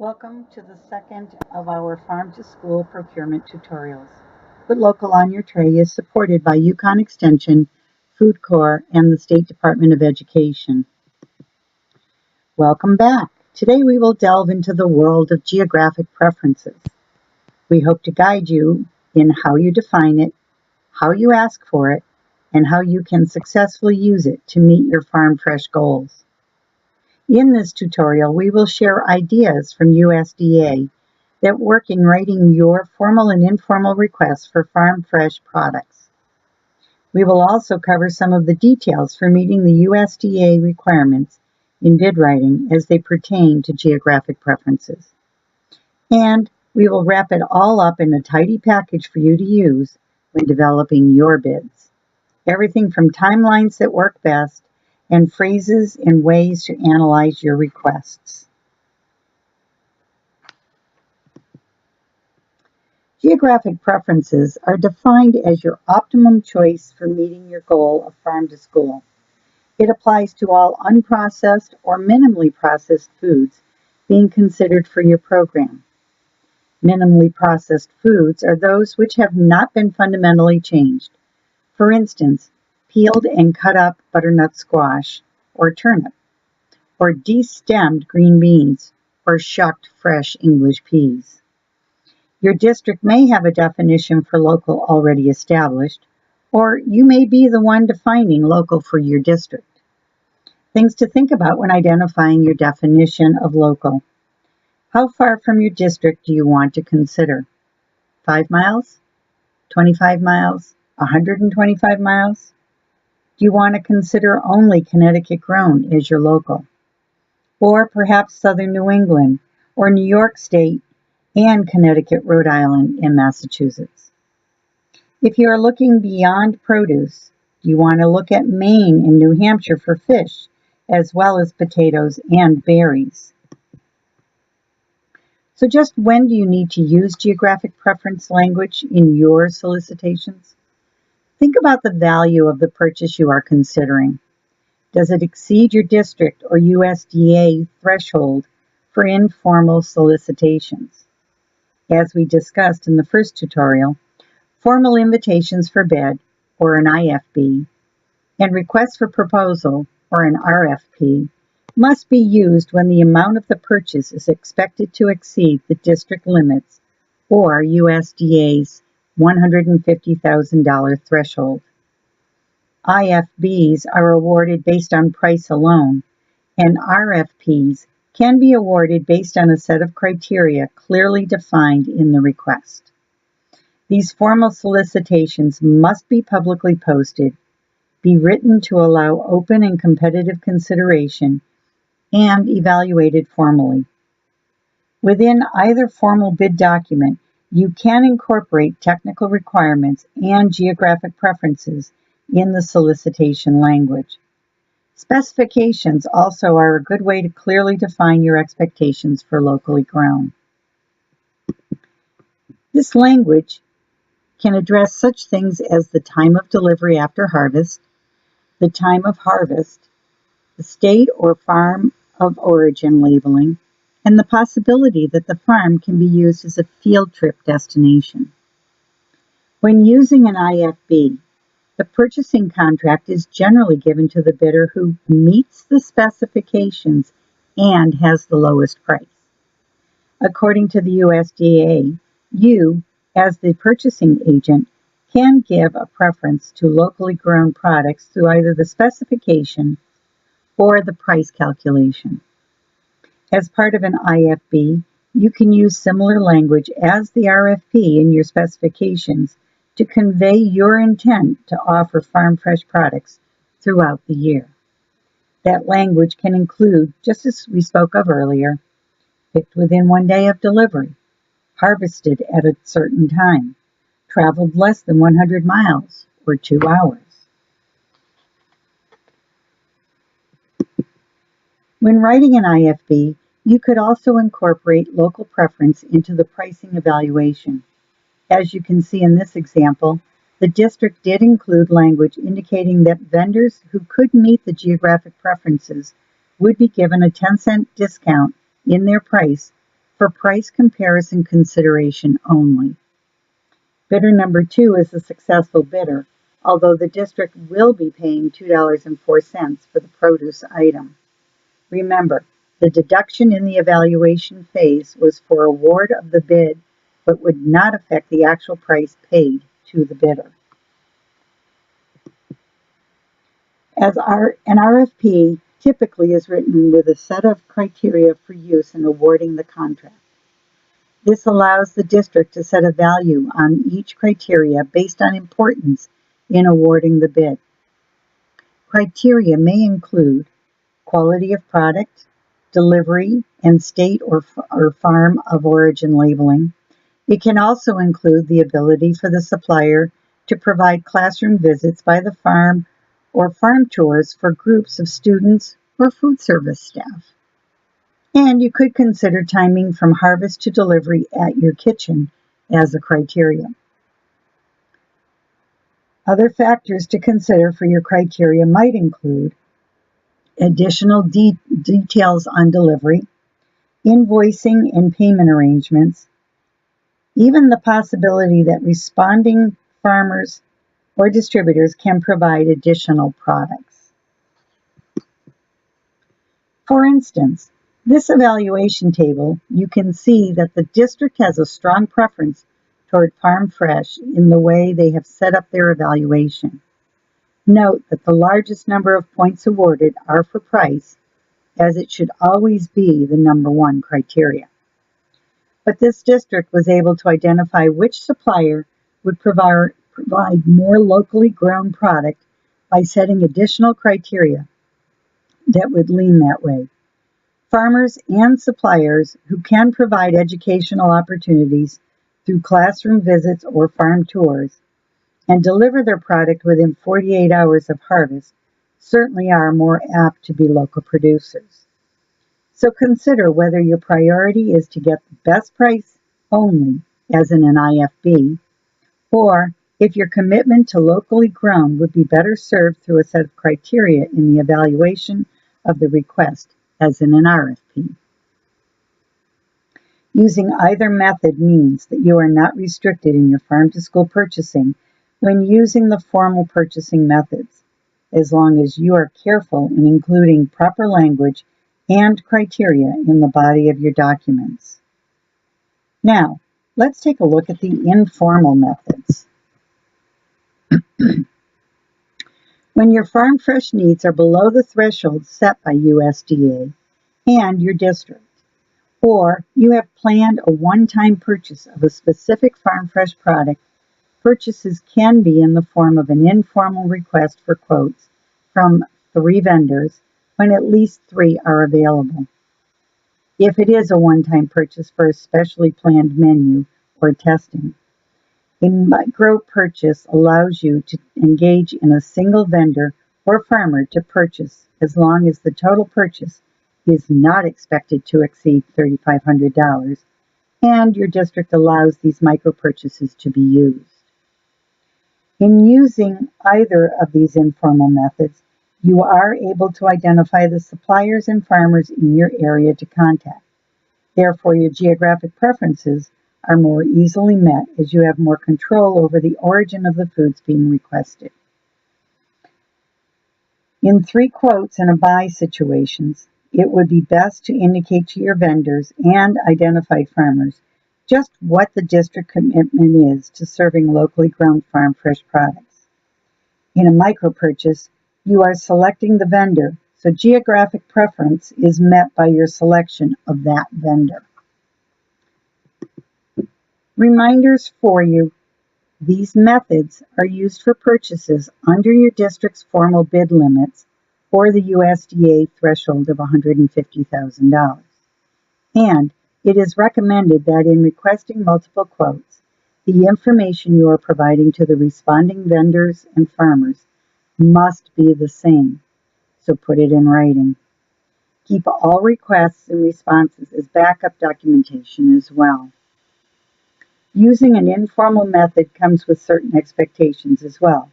Welcome to the second of our Farm to School procurement tutorials. Put Local on Your Tray is supported by Yukon Extension, Food Corps, and the State Department of Education. Welcome back. Today we will delve into the world of geographic preferences. We hope to guide you in how you define it, how you ask for it, and how you can successfully use it to meet your farm fresh goals. In this tutorial, we will share ideas from USDA that work in writing your formal and informal requests for farm fresh products. We will also cover some of the details for meeting the USDA requirements in bid writing as they pertain to geographic preferences. And we will wrap it all up in a tidy package for you to use when developing your bids. Everything from timelines that work best and phrases and ways to analyze your requests. Geographic preferences are defined as your optimum choice for meeting your goal of farm to school. It applies to all unprocessed or minimally processed foods being considered for your program. Minimally processed foods are those which have not been fundamentally changed. For instance, peeled and cut up butternut squash or turnip, or de-stemmed green beans or shucked fresh English peas. Your district may have a definition for local already established, or you may be the one defining local for your district. Things to think about when identifying your definition of local. How far from your district do you want to consider? 5 miles? 25 miles? 125 miles? Do you want to consider only Connecticut grown as your local? Or perhaps Southern New England, or New York State and Connecticut, Rhode Island, and Massachusetts? If you are looking beyond produce, do you want to look at Maine and New Hampshire for fish, as well as potatoes and berries? So just when do you need to use geographic preference language in your solicitations? Think about the value of the purchase you are considering. Does it exceed your district or USDA threshold for informal solicitations? As we discussed in the first tutorial, formal invitations for bid, or an IFB, and requests for proposal, or an RFP, must be used when the amount of the purchase is expected to exceed the district limits or USDA's $150,000 threshold. IFBs are awarded based on price alone, and RFPs can be awarded based on a set of criteria clearly defined in the request. These formal solicitations must be publicly posted, be written to allow open and competitive consideration, and evaluated formally. Within either formal bid document, you can incorporate technical requirements and geographic preferences in the solicitation language. Specifications also are a good way to clearly define your expectations for locally grown. This language can address such things as the time of delivery after harvest, the time of harvest, the state or farm of origin labeling, and the possibility that the farm can be used as a field trip destination. When using an IFB, the purchasing contract is generally given to the bidder who meets the specifications and has the lowest price. According to the USDA, you, as the purchasing agent, can give a preference to locally grown products through either the specification or the price calculation. As part of an IFB, you can use similar language as the RFP in your specifications to convey your intent to offer farm fresh products throughout the year. That language can include, just as we spoke of earlier, picked within 1 day of delivery, harvested at a certain time, traveled less than 100 miles, or 2 hours. When writing an IFB, you could also incorporate local preference into the pricing evaluation. As you can see in this example, the district did include language indicating that vendors who could meet the geographic preferences would be given a 10-cent discount in their price for price comparison consideration only. Bidder number 2 is the successful bidder, although the district will be paying $2.04 for the produce item. Remember, the deduction in the evaluation phase was for award of the bid, but would not affect the actual price paid to the bidder. An RFP typically is written with a set of criteria for use in awarding the contract. This allows the district to set a value on each criteria based on importance in awarding the bid. Criteria may include quality of product, delivery, and state or farm of origin labeling. It can also include the ability for the supplier to provide classroom visits by the farm or farm tours for groups of students or food service staff. And you could consider timing from harvest to delivery at your kitchen as a criteria. Other factors to consider for your criteria might include additional details on delivery, invoicing and payment arrangements, even the possibility that responding farmers or distributors can provide additional products. For instance, this evaluation table, you can see that the district has a strong preference toward farm fresh in the way they have set up their evaluation. Note that the largest number of points awarded are for price, as it should always be the number one criteria. But this district was able to identify which supplier would provide more locally grown product by setting additional criteria that would lean that way. Farmers and suppliers who can provide educational opportunities through classroom visits or farm tours and deliver their product within 48 hours of harvest certainly are more apt to be local producers. So consider whether your priority is to get the best price only, as in an IFB, or if your commitment to locally grown would be better served through a set of criteria in the evaluation of the request, as in an RFP. Using either method means that you are not restricted in your farm-to-school purchasing when using the formal purchasing methods, as long as you are careful in including proper language and criteria in the body of your documents. Now, let's take a look at the informal methods. When your farm fresh needs are below the threshold set by USDA and your district, or you have planned a one-time purchase of a specific farm fresh product, purchases can be in the form of an informal request for quotes from 3 vendors when at least 3 are available. If it is a one-time purchase for a specially planned menu or testing, a micro purchase allows you to engage in a single vendor or farmer to purchase as long as the total purchase is not expected to exceed $3,500, and your district allows these micro purchases to be used. In using either of these informal methods, you are able to identify the suppliers and farmers in your area to contact. Therefore, your geographic preferences are more easily met as you have more control over the origin of the foods being requested. In 3 quotes and a buy situations, it would be best to indicate to your vendors and identified farmers just what the district commitment is to serving locally grown farm fresh products. In a micro purchase, you are selecting the vendor, so geographic preference is met by your selection of that vendor. Reminders for you: these methods are used for purchases under your district's formal bid limits or the USDA threshold of $150,000. And it is recommended that in requesting multiple quotes, the information you are providing to the responding vendors and farmers must be the same, so put it in writing. Keep all requests and responses as backup documentation as well. Using an informal method comes with certain expectations as well.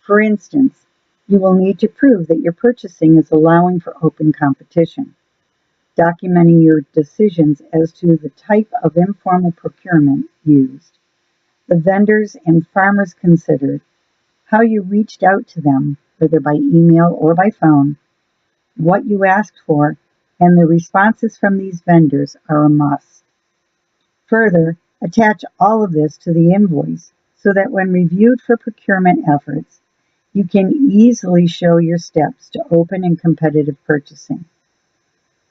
For instance, you will need to prove that your purchasing is allowing for open competition. documenting your decisions as to the type of informal procurement used, the vendors and farmers considered, how you reached out to them, whether by email or by phone, what you asked for, and the responses from these vendors are a must. Further, attach all of this to the invoice so that when reviewed for procurement efforts, you can easily show your steps to open and competitive purchasing.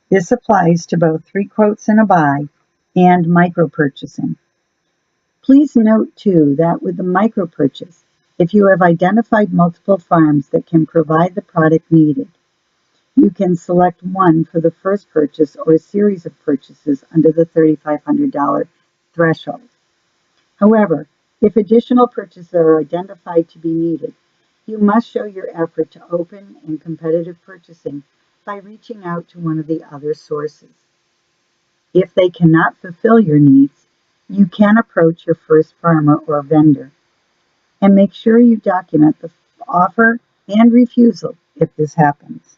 This applies to both 3 quotes and a buy and micro purchasing. Please note too that with the micro purchase, if you have identified multiple farms that can provide the product needed, you can select one for the first purchase or a series of purchases under the $3,500 threshold. However, if additional purchases are identified to be needed, you must show your effort to open and competitive purchasing by reaching out to one of the other sources. If they cannot fulfill your needs, you can approach your first farmer or vendor, and make sure you document the offer and refusal if this happens.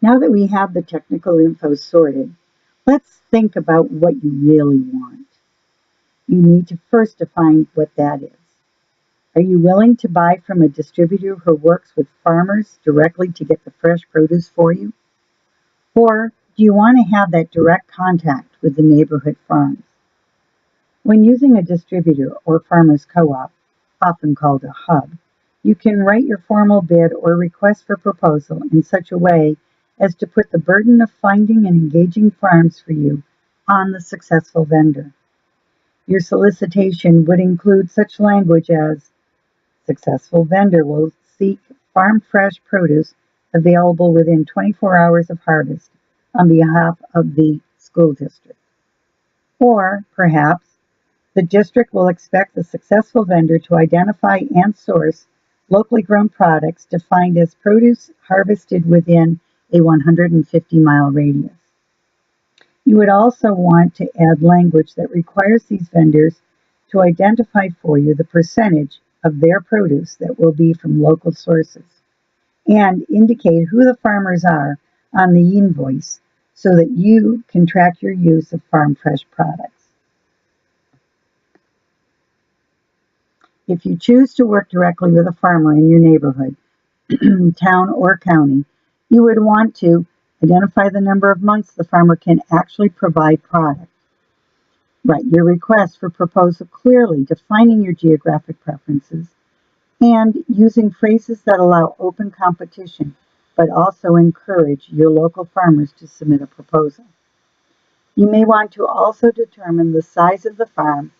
Now that we have the technical info sorted, let's think about what you really want. You need to first define what that is. Are you willing to buy from a distributor who works with farmers directly to get the fresh produce for you? Or do you want to have that direct contact with the neighborhood farms? When using a distributor or farmers co-op, often called a hub, you can write your formal bid or request for proposal in such a way as to put the burden of finding and engaging farms for you on the successful vendor. Your solicitation would include such language as, successful vendor will seek farm fresh produce available within 24 hours of harvest on behalf of the school district. Or, perhaps, the district will expect the successful vendor to identify and source locally grown products defined as produce harvested within a 150-mile radius. You would also want to add language that requires these vendors to identify for you the percentage of their produce that will be from local sources, and indicate who the farmers are on the invoice so that you can track your use of farm fresh products. If you choose to work directly with a farmer in your neighborhood, town, or county, you would want to identify the number of months the farmer can actually provide product. Write your request for proposal clearly, defining your geographic preferences and using phrases that allow open competition, but also encourage your local farmers to submit a proposal. You may want to also determine the size of the farm,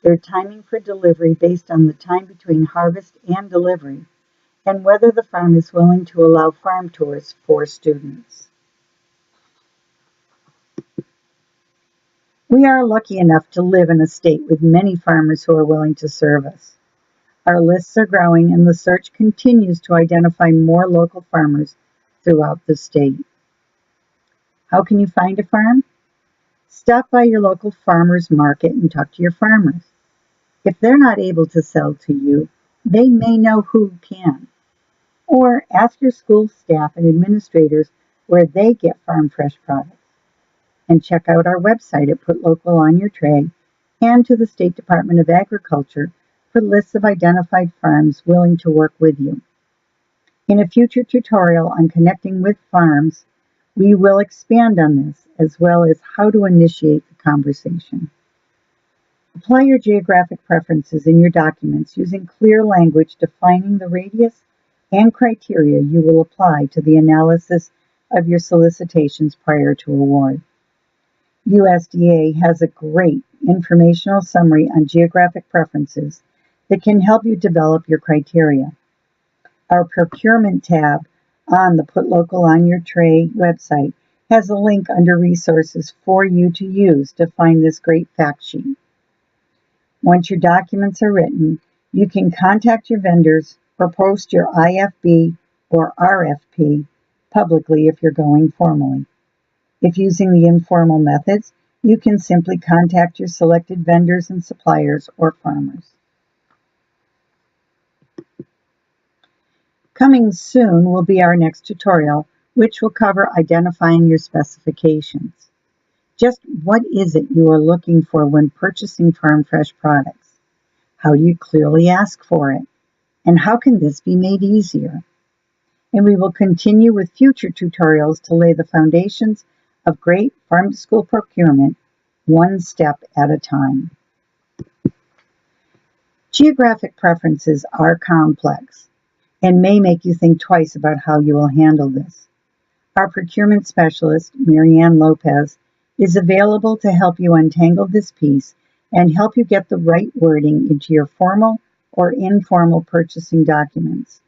their timing for delivery based on the time between harvest and delivery, and whether the farm is willing to allow farm tours for students. We are lucky enough to live in a state with many farmers who are willing to serve us. Our lists are growing and the search continues to identify more local farmers throughout the state. How can you find a farm? Stop by your local farmers market and talk to your farmers. If they're not able to sell to you, they may know who can. Or ask your school staff and administrators where they get farm fresh products. And check out our website at Put Local on Your Tray and to the State Department of Agriculture for lists of identified farms willing to work with you. In a future tutorial on connecting with farms, we will expand on this as well as how to initiate the conversation. Apply your geographic preferences in your documents using clear language defining the radius and criteria you will apply to the analysis of your solicitations prior to award. USDA has a great informational summary on geographic preferences that can help you develop your criteria. Our procurement tab on the Put Local on Your Tray website has a link under resources for you to use to find this great fact sheet. Once your documents are written, you can contact your vendors or post your IFB or RFP publicly if you're going formally. If using the informal methods, you can simply contact your selected vendors and suppliers or farmers. Coming soon will be our next tutorial, which will cover identifying your specifications. Just what is it you are looking for when purchasing farm fresh products? How do you clearly ask for it? And how can this be made easier? And we will continue with future tutorials to lay the foundations of great farm-to-school procurement, one step at a time. Geographic preferences are complex and may make you think twice about how you will handle this. Our procurement specialist, Marianne Lopez, is available to help you untangle this piece and help you get the right wording into your formal or informal purchasing documents.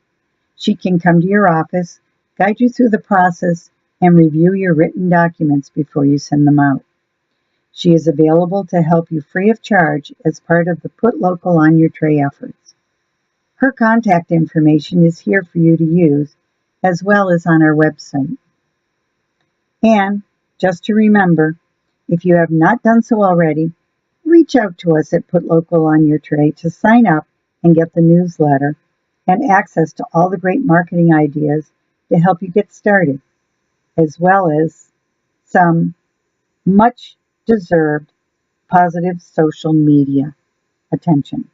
She can come to your office, guide you through the process, and review your written documents before you send them out. She is available to help you free of charge as part of the Put Local on Your Tray efforts. Her contact information is here for you to use, as well as on our website. And just to remember, if you have not done so already, reach out to us at Put Local on Your Tray to sign up and get the newsletter and access to all the great marketing ideas to help you get started, as well as some much deserved positive social media attention.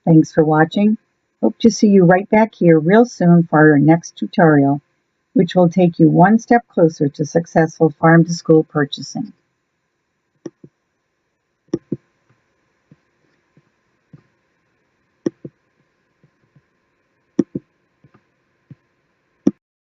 Thanks for watching. Hope to see you right back here real soon for our next tutorial, which will take you one step closer to successful farm-to-school purchasing.